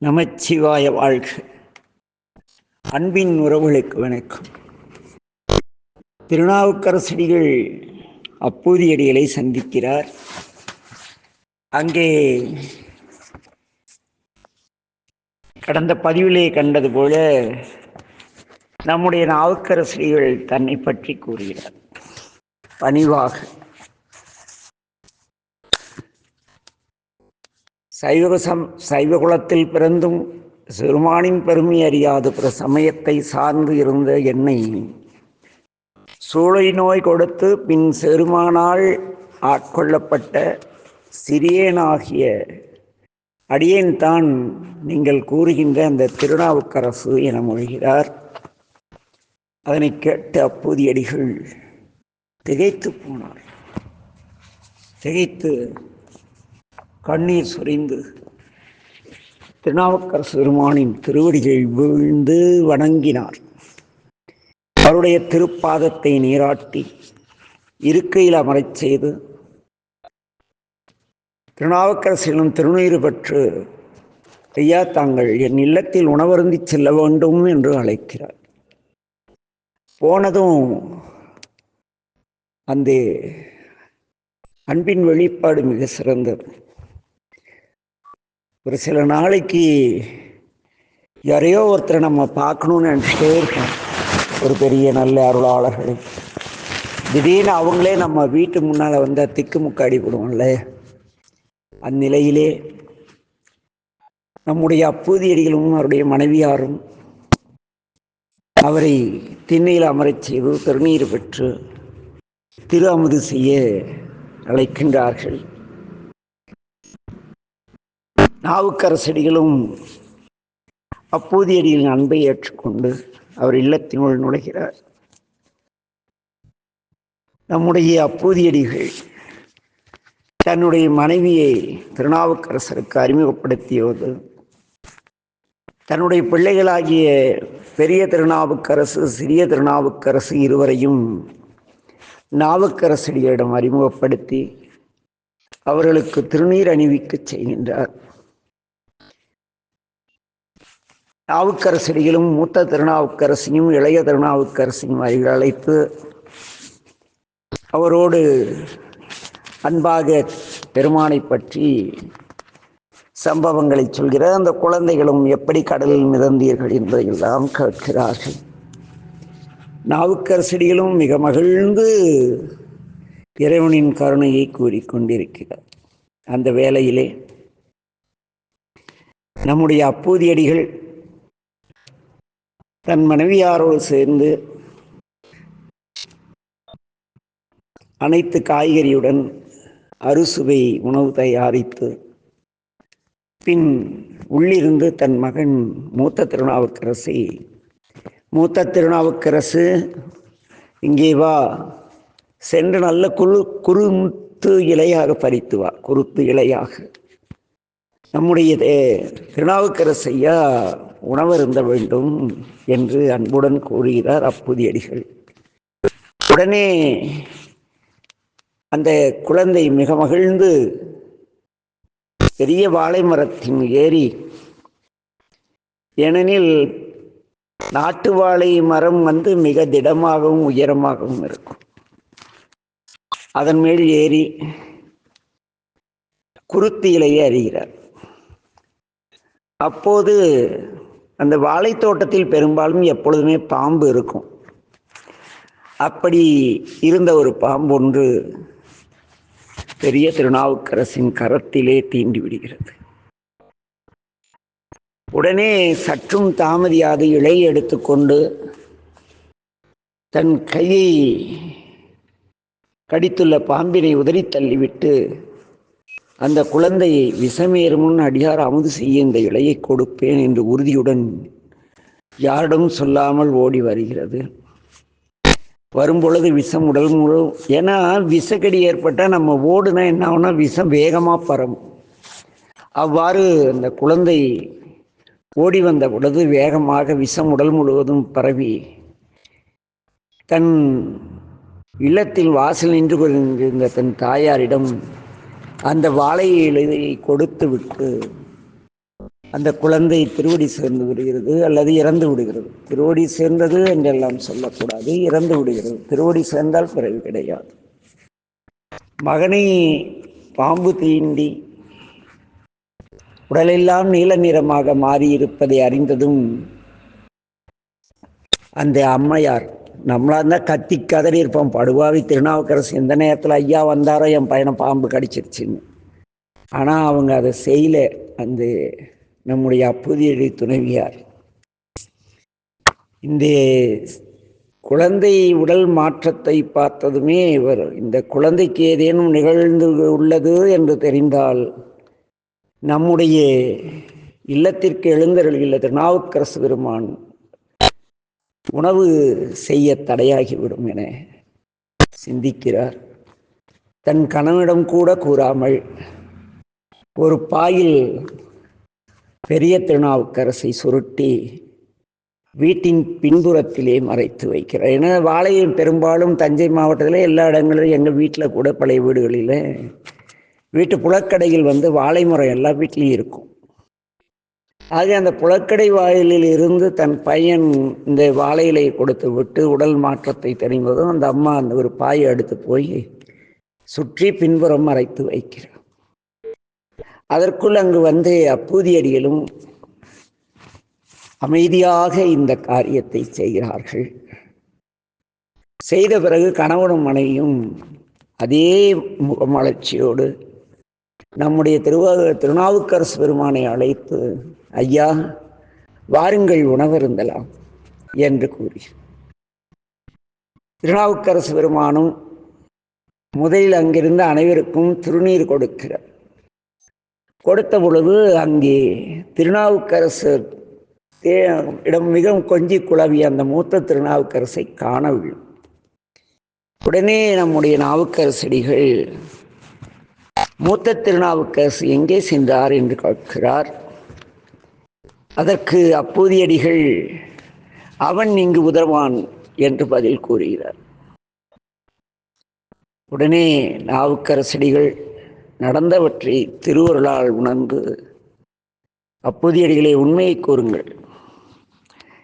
நமச்சிவாய வாழ்க. அன்பின் உறவுகளுக்கு வணக்கம். திருநாவுக்கரசடிகள் அப்பூதியடிகளை சந்திக்கிறார். அங்கே கடந்த பதிவிலே கண்டது போல நம்முடைய நாவுக்கரசடிகள் தன்னை பற்றி கூறுகிறார் பணிவாக. சைவகுலத்தில் பிறந்தும் சிறுமானின் பெருமை அறியாது பிற சமயத்தை சார்ந்து இருந்த என்னை சூளை நோய் கொடுத்து பின் செருமானால் ஆட்கொள்ளப்பட்ட சிறியேனாகிய அடியேன் தான் நீங்கள் கூறுகின்ற அந்த திருநாவுக்கரசு என மொழிகிறார். அதனை கேட்டு அப்பூதியடிகள் திகைத்து போனார். திகைத்து கண்ணீர் சொரிந்து திருநாவுக்கரசு பெருமானின் திருவடிகள் வீழ்ந்து வணங்கினார். அவருடைய திருப்பாதத்தை நீராட்டி இருக்கையில் அமரச் செய்து திருநாவுக்கரசிலும் திருநீறு பெற்று, ஐயா தாங்கள் என் இல்லத்தில் உணவருந்தி செல்ல வேண்டும் என்று அழைக்கிறார். போனதும் அந்த அன்பின் வெளிப்பாடு மிக சிறந்தது. ஒரு சில நாளைக்கு யாரையோ ஒருத்தரை நம்ம பார்க்கணுன்னு நினச்சிட்டே இருக்கோம். ஒரு பெரிய நல்ல அருளாளர்கள் திடீர்னு அவங்களே நம்ம வீட்டு முன்னால் வந்தால் திக்குமுக்காடி போடுவோம்ல. அந்நிலையிலே நம்முடைய அப்பூதியடிகளும் அவருடைய மனைவியாரும் அவரை திண்ணையில் அமரச் செய்து திருநீர் பெற்று திரு அமுது செய்ய அழைக்கின்றார்கள். நாவுக்கரசடிகளும் அப்பூதியடிகளின் அன்பை ஏற்றுக்கொண்டு அவர் இல்லத்தினுள் நுழைகிறார். நம்முடைய அப்பூதியடிகள் தன்னுடைய மனைவியை திருநாவுக்கரசருக்கு அறிமுகப்படுத்தியது தன்னுடைய பிள்ளைகளாகிய பெரிய திருநாவுக்கரசு சிறிய திருநாவுக்கரசு இருவரையும் நாவுக்கரசடிகளிடம் அறிமுகப்படுத்தி அவர்களுக்கு திருநீர் அணிவிக்கச் செய்கின்றார். நாவுக்கரசடிகளும் மூத்த திருநாவுக்கரசையும் இளைய திருநாவுக்கரசையும் அருகில் அழைத்து அவரோடு அன்பாக பெருமானை பற்றி சம்பவங்களை சொல்கிறார். அந்த குழந்தைகளும் எப்படி கடலில் மிதந்தீர்கள் என்பதையெல்லாம் கேட்கிறார்கள். நாவுக்கரசடிகளும் மிக மகிழ்ந்து இறைவனின் கருணையை கூறிக்கொண்டிருக்கிறார். அந்த வேளையிலே நம்முடைய அப்பூதியடிகள் தன் மனைவியாரோடு சேர்ந்து அனைத்து காய்கறியுடன் அறுசுவை உணவு தயாரித்து பின் உள்ளிருந்து தன் மகன் மூத்த திருநாவுக்கரசு இங்கே வா, சென்று நல்ல குருத்து இலையாக பறித்து வா, குருத்து இலையாக நம்முடைய திருநாவுக்கரசையா உணவருந்த வேண்டும் என்று அன்புடன் கூறுகிறார் அப்பூதியடிகள். உடனே அந்த குழந்தை மிக மகிழ்ந்து பெரிய வாழை மரத்தின் ஏறி, ஏனெனில் நாட்டு வாழை மரம் மிக திடமாகவும் உயரமாகவும் இருக்கும், அதன் மேல் ஏறி குருத்து இலையை அறிகிறார். அப்போது அந்த வாழைத்தோட்டத்தில் பெரும்பாலும் எப்பொழுதுமே பாம்பு இருக்கும். அப்படி இருந்த ஒரு பாம்பு ஒன்று பெரிய திருநாவுக்கரசின் கரத்திலே தீண்டி விடுகிறது. உடனே சற்றும் தாமதியாது இலை எடுத்துக்கொண்டு தன் கையை கடித்துள்ள பாம்பினை உதறி தள்ளிவிட்டு அந்த குழந்தையை விஷமேறு முன் அடியார் அமுது செய்ய இந்த இலையை கொடுப்பேன் என்று உறுதியுடன் யாரிடம் சொல்லாமல் ஓடி வருகிறது. வரும்பொழுது விஷம் உடல் முழு, ஏன்னா விஷக்கடி ஏற்பட்டால் நம்ம ஓடுனா என்ன ஆகுனா விஷம் வேகமாக பரவும். அவ்வாறு அந்த குழந்தை ஓடி வந்த பொழுது வேகமாக விஷம் உடல் முழுவதும் பரவி தன் இல்லத்தில் வாசல் நின்று கொண்டிருந்த தன் தாயாரிடம் அந்த வாழை இலையை கொடுத்து விட்டு அந்த குழந்தை திருவடி சேர்ந்து விடுகிறது அல்லது இறந்து விடுகிறது. திருவடி சேர்ந்தது என்றெல்லாம் சொல்லக்கூடாது, இறந்து விடுகிறது. திருவடி சேர்ந்தால் பிறகு கிடையாது. மகனை பாம்பு தீண்டி உடலெல்லாம் நீல நிறமாக மாறியிருப்பதை அறிந்ததும் அந்த அம்மையார், நம்மளா இருந்தால் கத்தி கதறி இருப்போம், படுவாவி திருநாவுக்கரசு எந்த நேரத்தில் ஐயா வந்தாரோ என் பையனை பாம்பு கடிச்சிருச்சுன்னு. ஆனால் அவங்க அதை செய்யல. அந்த நம்முடைய அப்பூதியடி துணைவியார் இந்த குழந்தை உடல் மாற்றத்தை பார்த்ததுமே இவர், இந்த குழந்தைக்கு ஏதேனும் நிகழ்ந்து உள்ளது என்று தெரிந்தால் நம்முடைய இல்லத்திற்கு எழுந்தருளியுள்ள திருநாவுக்கரசு பெருமான் உணவு செய்ய தடையாகிவிடும் என சிந்திக்கிறார். தன் கணவனிடம் கூட கூறாமல் ஒரு பாயில் பெரிய திருநாவுக்கரசை சுருட்டி வீட்டின் பின்புறத்திலே மறைத்து வைக்கிறார். ஏன்னா வாழையை பெரும்பாலும் தஞ்சை மாவட்டத்தில் எல்லா இடங்களிலும், எங்கள் வீட்டில் கூட பழைய வீடுகளில் வீட்டு புழக்கடையில் வாழை மரம் எல்லா வீட்லேயும் இருக்கும். ஆக அந்த புழக்கடை வாயிலில் இருந்து தன் பையன் இந்த வாழை இலையை கொடுத்து விட்டு உடல் மாற்றத்தை தெரிந்ததும் அந்த அம்மா அந்த ஒரு பாயை எடுத்து போய் சுற்றி பின்புறம் மறைத்து வைக்கிறார். அதற்குள் அங்கு அப்பூதியடிகளும் அமைதியாக இந்த காரியத்தை செய்கிறார்கள். செய்த பிறகு கணவனும் மனைவியும் அதே முகமலர்ச்சியோடு நம்முடைய திருநாவுக்கரசு பெருமானை அழைத்து, ஐயா வாருங்கள் உணவருந்தலாம் என்று கூறி திருநாவுக்கரசு பெருமானும் முதலில் அங்கிருந்த அனைவருக்கும் திருநீர் கொடுக்கிறார். கொடுத்த பொழுது அங்கே திருநாவுக்கரசு இடம் மிகவும் கொஞ்சி குழவி அந்த மூத்த திருநாவுக்கரசை காணவில்லை. உடனே நம்முடைய நாவுக்கரசடிகள் மூத்த திருநாவுக்கரசு எங்கே சென்றார் என்று கேட்கிறார். அதற்கு அப்பூதியடிகள் அவன் இங்கு உதர்வான் என்று பதில் கூறுகிறார். உடனே நாவுக்கரசடிகள் நடந்தவற்றை திருவருளால் உணர்ந்து, அப்பூதியடிகளே உண்மையை கூறுங்கள்,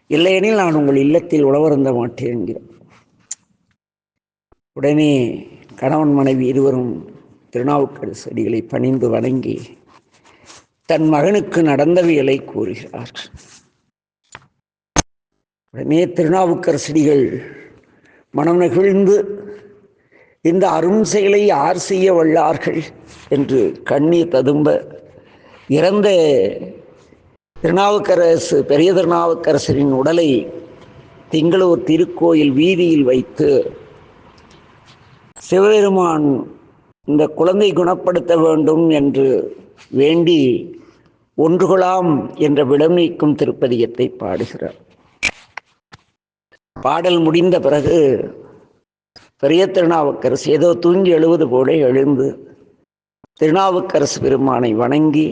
இல்லையெனில் நான் உங்கள் இல்லத்தில் உணவருந்த மாட்டேன் என்கிறார். உடனே கணவன் மனைவி இருவரும் திருநாவுக்கரசடிகளை பணிந்து வணங்கி தன் மகனுக்கு நடந்தவைகளை கூறுகிறார். உடனே திருநாவுக்கரசடிகள் மனம் நெகிழ்ந்து, இந்த அரும் செயலை யார் செய்ய வல்லார்கள் என்று கண்ணீர் ததும்ப இறந்த திருநாவுக்கரசு பெரிய திருநாவுக்கரசரின் உடலை திங்களூர் திருக்கோயில் வீதியில் வைத்து சிவபெருமான் இந்த குழந்தை குணப்படுத்த வேண்டும் என்று வேண்டி ஒன்றுகொலாம் என்ற விடம் நீக்கும் திருப்பதிகத்தை பாடுகிறார். பாடல் முடிந்த பிறகு பெரிய திருநாவுக்கரசு ஏதோ தூங்கி எழுவது போல எழுந்து திருநாவுக்கரசு பெருமானை வணங்கி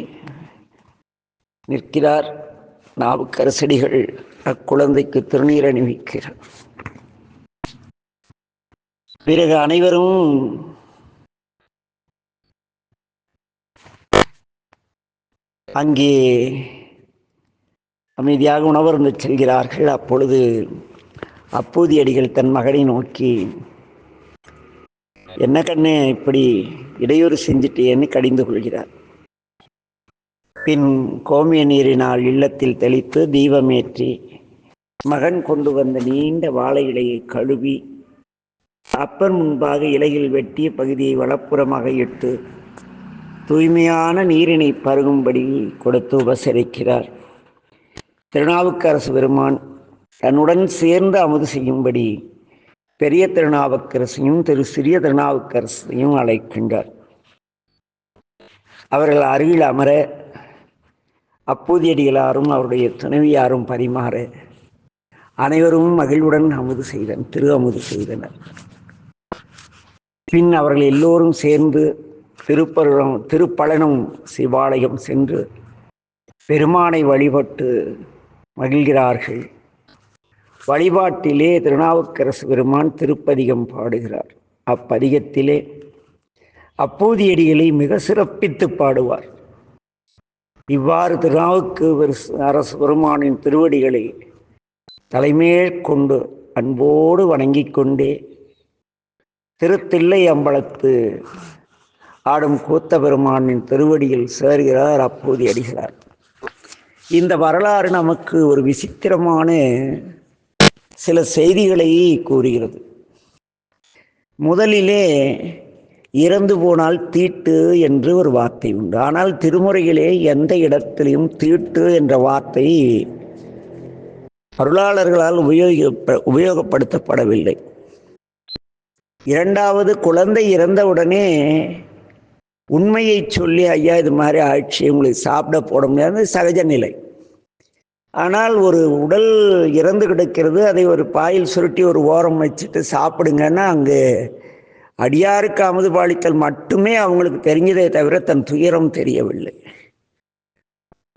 நிற்கிறார். நாவுக்கரசடிகள் அக்குழந்தைக்கு திருநீர் அணிவிக்கிறார். பிறகு அனைவரும் அங்கே அமைதியாக உணவருந்து செல்கிறார்கள். அப்பொழுது அப்பூதியடிகள் தன் மகனை நோக்கி, என்ன கண்ணே இப்படி இடையூறு செஞ்சிட்டேன்னு கடிந்து கொள்கிறார். பின் கோமிய நீரினால் இல்லத்தில் தெளித்து தீபமேற்றி மகன் கொண்டு வந்த நீண்ட வாழை இலையை கழுவி அப்பர் முன்பாக இலையில் வெட்டிய பகுதியை வலப்புறமாக இட்டு தூய்மையான நீரினை பருகும்படி கொடுத்து உபசரிக்கிறார். திருநாவுக்கரசு பெருமான் தன்னுடன் சேர்ந்து அமுது செய்யும்படி பெரிய திருநாவுக்கரசையும் சிறிய திருநாவுக்கரசையும் அழைக்கின்றார். அவர்கள் அருகில் அமர அப்பூதியடிகளாரும் அவருடைய துணைவியாரும் பரிமாற அனைவரும் மகிழ்வுடன் திரு அமுது செய்தனர். பின் அவர்கள் எல்லோரும் சேர்ந்து திருப்பழனம் சிவாலயம் சென்று பெருமானை வழிபட்டு மகிழ்கிறார்கள். வழிபாட்டிலே திருநாவுக்கரசு பெருமான் திருப்பதிகம் பாடுகிறார். அப்பதிகத்திலே அப்பூதியடிகளை மிக சிறப்பித்து பாடுவார். இவ்வாறு அரசு பெருமானின் திருவடிகளை தலைமேல் கொண்டு அன்போடு வணங்கிக் கொண்டே திருத்தில்லை அம்பலத்து ஆடும் கூத்த பெருமானின் திருவடியில் சேர்கிறார் அப்போது அடிகிறார். இந்த வரலாறு நமக்கு ஒரு விசித்திரமான சில செய்திகளை கூறுகிறது. முதலிலே இறந்து போனால் தீட்டு என்று ஒரு வார்த்தை உண்டு. ஆனால் திருமுறையிலே எந்த இடத்திலும் தீட்டு என்ற வார்த்தை அருளாளர்களால் உபயோகப்படுத்தப்படவில்லை. இரண்டாவது, குழந்தை இறந்தவுடனே உண்மையை சொல்லி ஐயா இது மாதிரி ஆட்சி உங்களுக்கு சாப்பிட போட முடியாது, சகஜ நிலை. ஆனால் ஒரு உடல் இறந்து கிடக்கிறது, அதை ஒரு பாயில் சுருட்டி ஒரு ஓரம் வச்சுட்டு சாப்பிடுங்கன்னா அங்கு அடியாருக்கு அமுது பாலித்தல் மட்டுமே அவங்களுக்கு தெரிஞ்சதே தவிர தன் துயரம் தெரியவில்லை.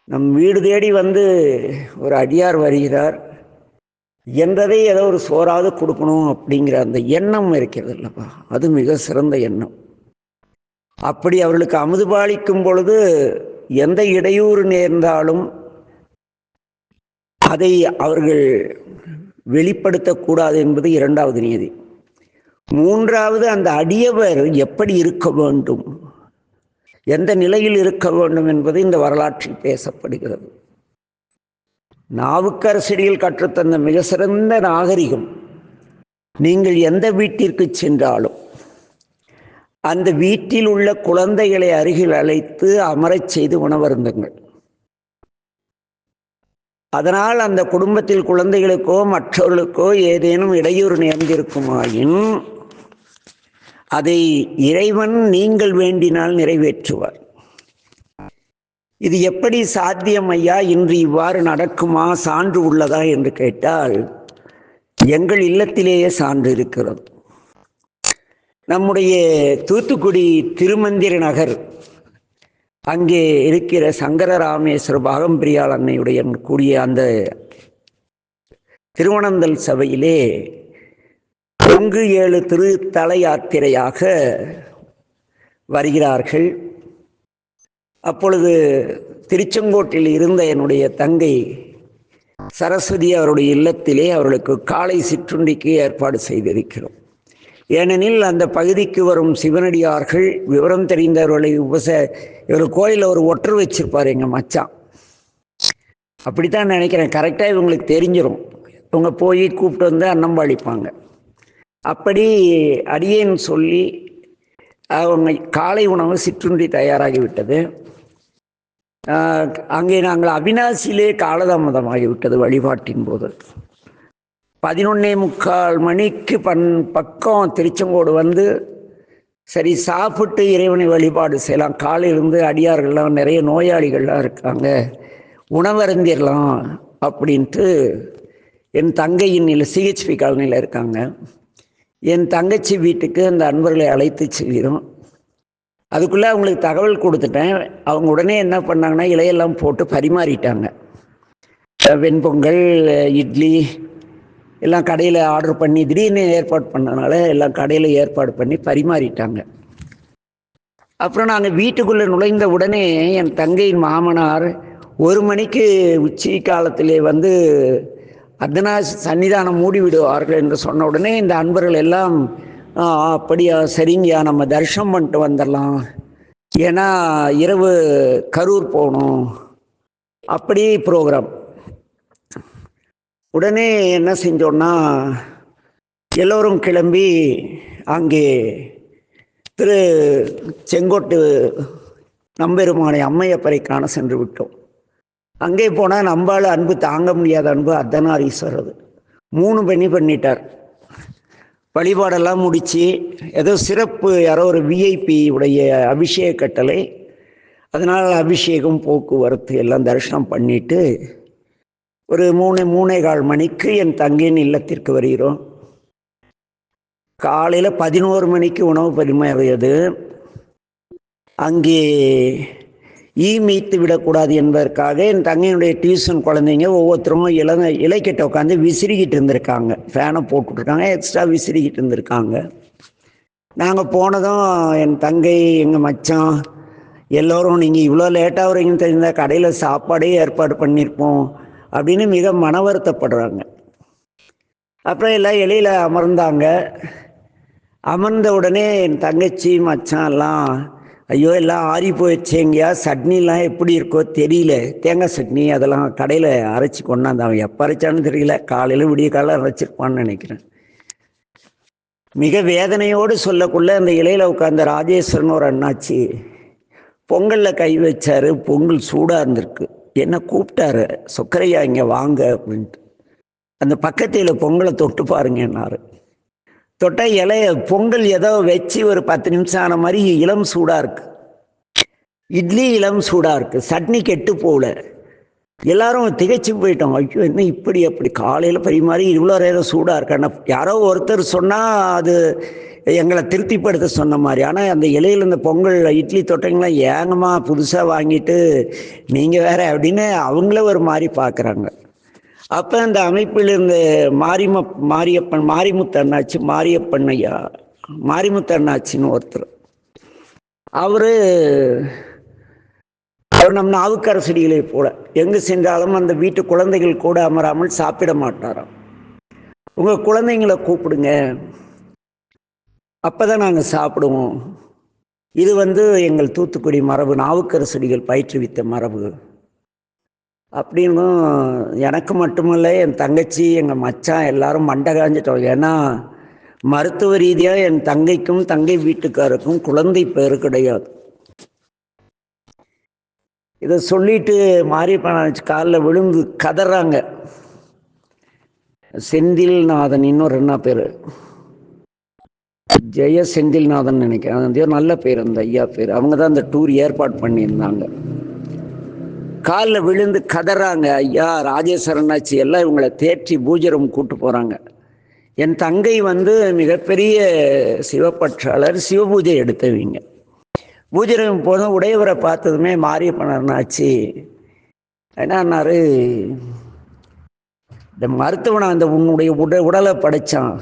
நம் வீடு தேடி வந்து ஒரு அடியார் வருகிறார் என்றதை ஏதோ ஒரு சோறாவது கொடுக்கணும் அப்படிங்கிற அந்த எண்ணம் இருக்கிறது இல்லப்பா, அது மிக சிறந்த எண்ணம். அப்படி அவர்களுக்கு அமுது பாலிக்கும் பொழுது எந்த இடையூறு நேர்ந்தாலும் அதை அவர்கள் வெளிப்படுத்தக்கூடாது என்பது இரண்டாவது நியதி. மூன்றாவது, அந்த அடியவர் எப்படி இருக்க வேண்டும், எந்த நிலையில் இருக்க வேண்டும் என்பது இந்த வரலாற்றில் பேசப்படுகிறது. நாவுக்கரசடியில் கற்றுத்தந்த மிக சிறந்த நாகரிகம், நீங்கள் எந்த வீட்டிற்கு சென்றாலும் அந்த வீட்டில் உள்ள குழந்தைகளை அருகில் அழைத்து அமரச் செய்து உணவருந்துங்கள். அதனால் அந்த குடும்பத்தில் குழந்தைகளுக்கோ மற்றவர்களுக்கோ ஏதேனும் இடையூறு நேர்ந்திருக்குமாயின் அதை இறைவன் நீங்கள் வேண்டினால் நிறைவேற்றுவார். இது எப்படி சாத்தியம் ஐயா, இன்று இவ்வாறு நடக்குமா, சான்று உள்ளதா என்று கேட்டால் எங்கள் இல்லத்திலேயே சான்று இருக்கிறது. நம்முடைய தூத்துக்குடி திருமந்திர நகர் அங்கே இருக்கிற சங்கரராமேஸ்வர பாகம்பிரியாள் அன்னையுடைய கூடிய அந்த திருவனந்தல் சபையிலே 7 திருத்தல யாத்திரையாக வருகிறார்கள். அப்பொழுது திருச்செங்கோட்டில் இருந்த என்னுடைய தங்கை சரஸ்வதி அவருடைய இல்லத்திலே அவர்களுக்கு காலை சிற்றுண்டிக்கு ஏற்பாடு செய்திருக்கிறோம். ஏனெனில் அந்த பகுதிக்கு வரும் சிவனடியார்கள் விவரம் தெரிந்தவர்களை இவர் கோயிலில் ஒரு ஒற்றர் வச்சிருப்பார் எங்கள் மச்சான், அப்படித்தான் நினைக்கிறேன். கரெக்டாக இவங்களுக்கு தெரிஞ்சிடும், இவங்க போய் கூப்பிட்டு வந்து அன்னம்பாளிப்பாங்க. அப்படி அடியேன்னு சொல்லி அவங்க காலை உணவு சிற்றுண்டி தயாராகிவிட்டது. அங்கே நாங்கள் அவிநாசியிலே காலதாமதமாகிவிட்டது வழிபாட்டின் போது. 11:45 மணிக்கு பக்கம் திருச்செங்கோடு வந்து சரி சாப்பிட்டு இறைவனை வழிபாடு செய்யலாம், காலையிலிருந்து அடியார்கள்லாம் நிறைய நோயாளிகள்லாம் இருக்காங்க, உணவருந்திடலாம் அப்படின்ட்டு என் தங்கையின் சிஹெச்பி காலனியில் இருக்காங்க, என் தங்கச்சி வீட்டுக்கு அந்த அன்பர்களை அழைத்து செல்கிறோம். அதுக்குள்ளே அவங்களுக்கு தகவல் கொடுத்துட்டேன். அவங்க உடனே என்ன பண்ணாங்கன்னா இலையெல்லாம் போட்டு பரிமாறிட்டாங்க. வெண்பொங்கல், இட்லி எல்லாம் கடையில் ஆர்டர் பண்ணி திடீர்னு ஏற்பாடு பண்ணனால எல்லாம் கடையில் ஏற்பாடு பண்ணி பரிமாறிட்டாங்க. அப்புறம் நாங்கள் வீட்டுக்குள்ளே நுழைந்த உடனே என் தங்கையின் மாமனார் 1 மணிக்கு உச்சி காலத்திலே வந்து அர்த்தனா சன்னிதானம் மூடி விடுவார்கள் என்று சொன்ன உடனே இந்த அன்பர்கள் எல்லாம் அப்படியா சரிங்கயா நம்ம தரிசனம் பண்ணிட்டு வந்துடலாம், ஏன்னா இரவு கரூர் போகணும், அப்படி ப்ரோக்ராம். உடனே என்ன செஞ்சோன்னா எல்லோரும் கிளம்பி அங்கே செங்கோட்டு நம்பெருமானை அம்மையப்பரை காண சென்று விட்டோம். அங்கே போனால் நம்பால் அன்பு தாங்க முடியாத அன்பு அர்த்தநாரீஸ்வரர் 3 பண்ணிட்டார். வழிபாடெல்லாம் முடித்து ஏதோ சிறப்பு யாரோ ஒரு விஐபி உடைய அபிஷேக கட்டளை, அதனால் அபிஷேகம் போக்குவரத்து எல்லாம் தரிசனம் பண்ணிட்டு ஒரு 3:45 மணிக்கு என் தங்கையின் இல்லத்திற்கு வருகிறோம். காலையில் 11 மணிக்கு உணவு பரிமாறியது. அங்கே மீத்து விடக்கூடாது என்பதற்காக என் தங்கையினுடைய டியூஷன் குழந்தைங்க ஒவ்வொருத்தரும் இலைக்கிட்ட உட்காந்து விசிறிக்கிட்டு இருந்திருக்காங்க, ஃபேனை போட்டுட்ருக்காங்க, எக்ஸ்ட்ரா விசிறிக்கிட்டு இருந்திருக்காங்க. நாங்கள் போனதும் என் தங்கை, எங்கள் மச்சான் எல்லோரும் நீங்கள் இவ்வளோ லேட்டாக வரீங்கன்னு தெரிந்தால் கடையில் சாப்பாடே ஏற்பாடு பண்ணியிருப்போம் அப்படின்னு மிக மன வருத்தப்படுறாங்க. அப்புறம் எல்லாம் இலையில் அமர்ந்தாங்க. அமர்ந்த உடனே என் தங்கச்சி மச்சான் எல்லாம், ஐயோ எல்லாம் ஆறி போயிடுச்சேங்கயா, சட்னிலாம் எப்படி இருக்கோ தெரியல, தேங்காய் சட்னி அதெல்லாம் கடையில் அரைச்சி கொண்டாந்து, அவன் எப்போ அரைச்சான்னு தெரியல, காலையில் விடிய காலையில் அரைச்சிருப்பான்னு நினைக்கிறேன். மிக வேதனையோடு சொல்லக்குள்ள அந்த இலையில் உட்கார்ந்த ராஜேஸ்வரன் ஒரு அண்ணாச்சி பொங்கலில் கை வச்சாரு. பொங்கல் சூடாக இருந்திருக்கு. என்ன கூப்பிட்டாரு, சொக்கரையா இங்கே வாங்க அப்படின்ட்டு. அந்த பக்கத்தில் பொங்கலை தொட்டு பாருங்கன்னாரு. தொட்ட இலைய பொங்கல் ஏதோ வச்சு ஒரு 10 நிமிஷம் ஆன மாதிரி இளம் சூடாக இருக்கு. இட்லி இளம் சூடாக இருக்கு. சட்னி கெட்டு போகல. எல்லாரும் திகைச்சு போயிட்டோம். ஐயோ என்ன இப்படி அப்படி காலையில் பரிமாறி இவ்வளோ நேரம் சூடாக இருக்கான்னா, யாரோ ஒருத்தர் சொன்னால் அது எங்களை திருப்திப்படுத்த சொன்ன மாதிரி. ஆனால் அந்த இலையில் இந்த பொங்கல் இட்லி தொட்டைங்களாம் ஏங்கம்மா புதுசாக வாங்கிட்டு நீங்கள் வேற அப்படின்னு அவங்கள ஒரு மாதிரி பார்க்குறாங்க. அப்போ அந்த அமைப்பில் இருந்த மாரியப்பன் மாரிமுத்து அண்ணாச்சி, மாரியப்பன் ஐயா மாரிமுத்து அண்ணாச்சின்னு ஒருத்தர், அவர் நம் நாவுக்கரசடிகளை போல எங்கு சென்றாலும் அந்த வீட்டு குழந்தைகள் கூட அமராமல் சாப்பிட மாட்டாராம். உங்கள் குழந்தைங்களை கூப்பிடுங்க, அப்போதான் நாங்கள் சாப்பிடுவோம். இது எங்கள் தூத்துக்குடி மரபு, நாவுக்கரசடிகள் பயிற்றுவித்த மரபு அப்படின்னும். எனக்கு மட்டுமல்ல, என் தங்கச்சி எங்கள் மச்சான் எல்லாரும் மண்டை காஞ்சிட்டோம். ஏன்னா மருத்துவ ரீதியாக என் தங்கைக்கும் தங்கை வீட்டுக்காருக்கும் குழந்தை பேர் கிடையாது. இதை சொல்லிட்டு மாரியப்பன் காலில் விழுந்து கதறாங்க. செந்தில்நாதன் இன்னொரு என்ன பேர், ஜெய செந்தில்நாதன் நினைக்கிறேன், அது நல்ல பேர் அந்த ஐயா பேர். அவங்க தான் அந்த டூர் ஏற்பாடு பண்ணியிருந்தாங்க. காலில் விழுந்து கதறாங்க, ஐயா ராஜேஸ்வரனாச்சி எல்லாம் இவங்களை தேற்றி பூஜரம் கூட்டு போகிறாங்க. என் தங்கை மிகப்பெரிய சிவப்பற்றாளர், சிவபூஜை எடுத்தவங்க. பூஜரம் போதும் உடையவரை பார்த்ததுமே மாரியப்பனாச்சு என்னாரு, இந்த மருத்துவனை அந்த உன்னுடைய உடலை படைச்சான்,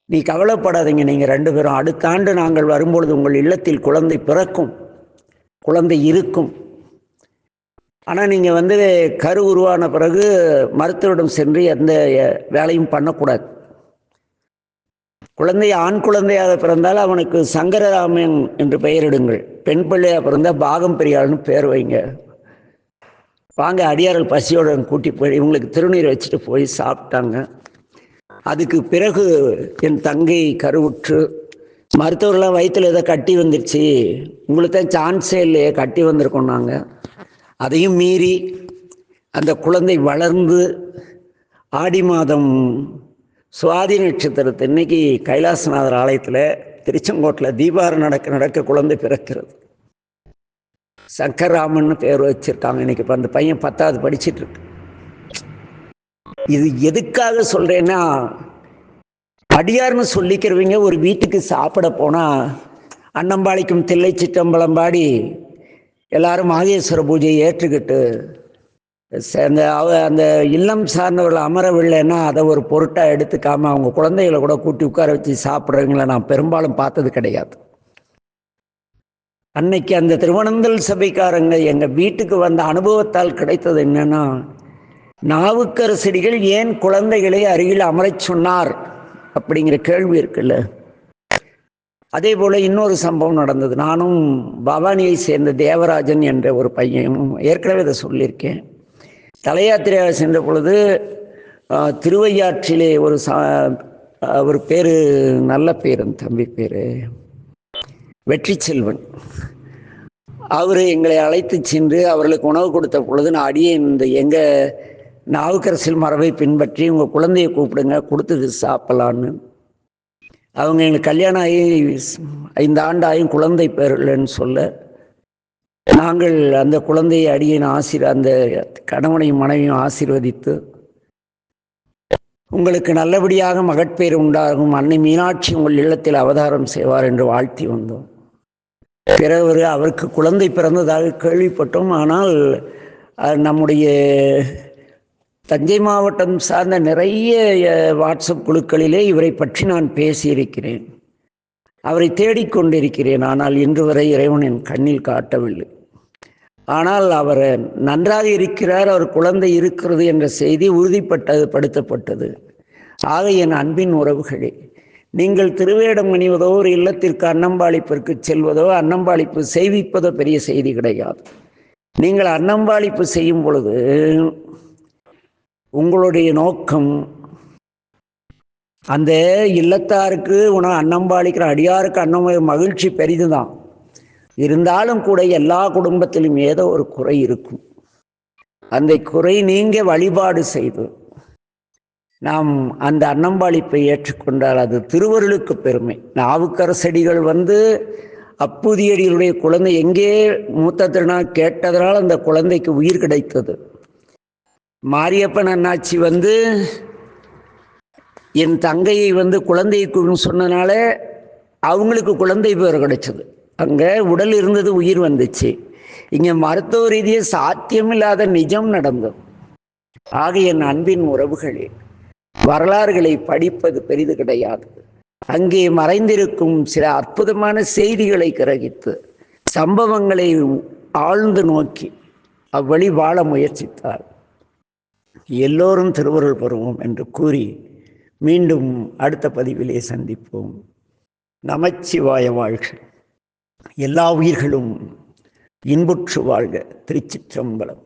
நீ கவலைப்படாதீங்க, நீங்கள் 2 பேரும் அடுத்த ஆண்டு நாங்கள் வரும்பொழுது உங்கள் இல்லத்தில் குழந்தை பிறக்கும், குழந்தை இருக்கும். ஆனால் நீங்கள் கரு உருவான பிறகு மருத்துவரிடம் சென்று எந்த வேலையும் பண்ணக்கூடாது. குழந்தை ஆண் குழந்தையாக பிறந்தால் அவனுக்கு சங்கரராமன் என்று பெயரிடுங்கள், பெண் பிள்ளையாக பிறந்தால் பாகம் பெரியாள்னு பேர் வைங்க. வாங்க அடியார்கள் பசியோட கூட்டி போய் இவங்களுக்கு திருநீர் வச்சுட்டு போய் சாப்பிட்டாங்க. அதுக்கு பிறகு என் தங்கை கருவுற்று, மருத்துவர்களாம் வயிற்றில் ஏதோ கட்டி வந்துடுச்சு, உங்களுக்கு தான் சான்ஸே இல்லையே, கட்டி வந்திருக்கோம் நாங்கள். அதையும் மீறி அந்த குழந்தை வளர்ந்து ஆடி மாதம் சுவாதி நட்சத்திரத்தை இன்னைக்கு கைலாசநாதர் ஆலயத்தில் திருச்செங்கோட்டில் தீபாரம் நடக்க குழந்தை பிறக்கிறது. சங்கர்ராமன் பேர் வச்சிருக்காங்க. இன்னைக்கு இப்போ அந்த பையன் 10வது படிச்சுட்டு இருக்கு. இது எதுக்காக சொல்றேன்னா, அடியார்னு சொல்லிக்கிறவங்க ஒரு வீட்டுக்கு சாப்பிட போனா அன்னம்பாளிக்கும் தில்லை சிற்றம்பலம் பாடி எல்லாரும் மாகேஸ்வர பூஜையை ஏற்றுக்கிட்டு அந்த இல்லம் சார்ந்தவர்கள் அமரவில்லைன்னா அதை ஒரு பொருட்டாக எடுத்துக்காம அவங்க குழந்தைகளை கூட கூட்டி உட்கார வச்சு சாப்பிட்றவங்கள நான் பெரும்பாலும் பார்த்தது கிடையாது. அன்னைக்கு அந்த திருவனந்தல் சபைக்காரங்க எங்கள் வீட்டுக்கு வந்த அனுபவத்தால் கிடைத்தது என்னன்னா, நாவுக்கரசடிகள் ஏன் குழந்தைகளை அருகில் அமரச் சொன்னார் அப்படிங்கிற கேள்வி இருக்குல்ல. அதே போல் இன்னொரு சம்பவம் நடந்தது. நானும் பவானியை சேர்ந்த தேவராஜன் என்ற ஒரு பையனும் ஏற்கனவே இதை சொல்லியிருக்கேன். தலையாத்திரையாக சென்ற பொழுது திருவையாற்றிலே ஒரு பேர், நல்ல பேர், அந்த தம்பி பேர் வெற்றி செல்வன், அவர் எங்களை அழைத்து சென்று அவர்களுக்கு உணவு கொடுத்த பொழுது நான் அடியே இந்த எங்கள் நாவுக்கரசில் மரபை பின்பற்றி உங்கள் குழந்தையை கூப்பிடுங்க, கொடுத்து சாப்பிடலான்னு. அவங்க எங்களுக்கு கல்யாணம் ஆகி 5 ஆண்டாயும் குழந்தை பெறலன்னு சொல்ல, நாங்கள் அந்த குழந்தையை அடியின் அந்த கணவனையும் மனைவியும் ஆசீர்வதித்து, உங்களுக்கு நல்லபடியாக மகட்பேறு உண்டாகும், அன்னை மீனாட்சி உங்கள் இல்லத்தில் அவதாரம் செய்வார் என்று வாழ்த்தி வந்தோம். பிறகு அவருக்கு குழந்தை பிறந்ததாக கேள்விப்பட்டோம். ஆனால் நம்முடைய தஞ்சை மாவட்டம் சார்ந்த நிறைய வாட்ஸ்அப் குழுக்களிலே இவரை பற்றி நான் பேசியிருக்கிறேன். அவரை தேடிக்கொண்டிருக்கிறேன். ஆனால் இன்று வரை இறைவன் என் கண்ணில் காட்டவில்லை. ஆனால் அவர் நன்றாக இருக்கிறார், அவர் குழந்தை இருக்கிறது என்ற செய்தி உறுதிப்படுத்தப்பட்டது. ஆக என் அன்பின் உறவுகளே, நீங்கள் திருவேடம் அணிவதோ ஒரு இல்லத்திற்கு அன்னம்பாளிப்பிற்கு செல்வதோ அன்னம்பாளிப்பு செய்விப்பதோ பெரிய செய்தி கிடையாது. நீங்கள் அன்னம்பாளிப்பு செய்யும் பொழுது உங்களுடைய நோக்கம் அந்த இல்லத்தாருக்கு அன்னம்பாளிக்கிற அடியாருக்கு மகிழ்ச்சி பெரிதுதான். இருந்தாலும் கூட எல்லா குடும்பத்திலும் ஏதோ ஒரு குறை இருக்கும். அந்த குறை நீங்க வழிபாடு செய்து நாம் அந்த அன்னம்பாளிப்பை ஏற்றுக்கொண்டால் அது திருவருளுக்கு பெருமை. நாவுக்கரசடிகள் அப்புதியடிகளுடைய குழந்தை எங்கே மூத்த திருநாள் கேட்டதனால் அந்த குழந்தைக்கு உயிர் கிடைத்தது. மாரியப்பன் அண்ணாச்சி என் தங்கையை குழந்தைக்கு சொன்னனால அவங்களுக்கு குழந்தை பேர் கிடைச்சது. அங்கே உடல் இருந்தது, உயிர் வந்துச்சு. இங்கே மருத்துவ ரீதியாக சாத்தியமில்லாத நிஜம் நடந்தது. ஆக என் அன்பின் உறவுகளே, வரலாறுகளை படிப்பது பெரிது கிடையாது. அங்கே மறைந்திருக்கும் சில அற்புதமான செய்திகளை கிரகித்து சம்பவங்களை ஆழ்ந்து நோக்கி அவ்வழி வாழ முயற்சித்தார். எல்லோரும் திருவருள் பெறுவோம் என்று கூறி மீண்டும் அடுத்த பதிவிலே சந்திப்போம். நமச்சிவாய வாழ்க. எல்லா உயிர்களும் இன்புற்று வாழ்க. திருச்சிற்றம்பலம்.